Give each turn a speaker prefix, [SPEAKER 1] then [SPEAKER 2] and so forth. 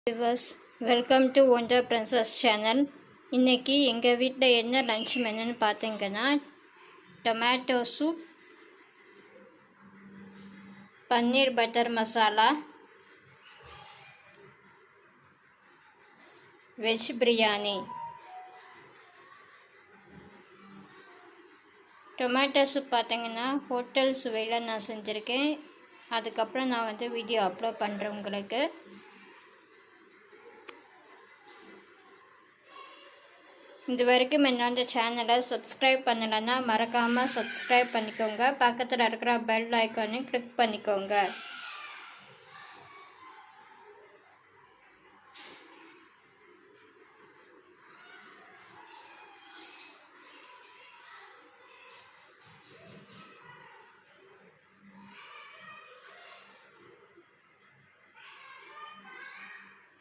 [SPEAKER 1] Viewers, welcome to wonder princess channel. இன்றைக்கி எங்கள் வீட்டில் என்ன லன்ச் மெனுன்னு பார்த்தீங்கன்னா, tomato soup, paneer butter masala, veg biryani. Tomato soup பார்த்தீங்கன்னா ஹோட்டல் சுவையில் நான் செஞ்சுருக்கேன். அதுக்கப்புறம் நான் வீடியோ அப்லோட் பண்ணுறேன் உங்களுக்கு. இது வரைக்கும் என்னோட சேனலை சப்ஸ்கிரைப் பண்ணலைன்னா மறக்காமல் சப்ஸ்கிரைப் பண்ணிக்கோங்க. பக்கத்தில் இருக்கிற பெல் ஐக்கானையும் கிளிக் பண்ணிக்கோங்க.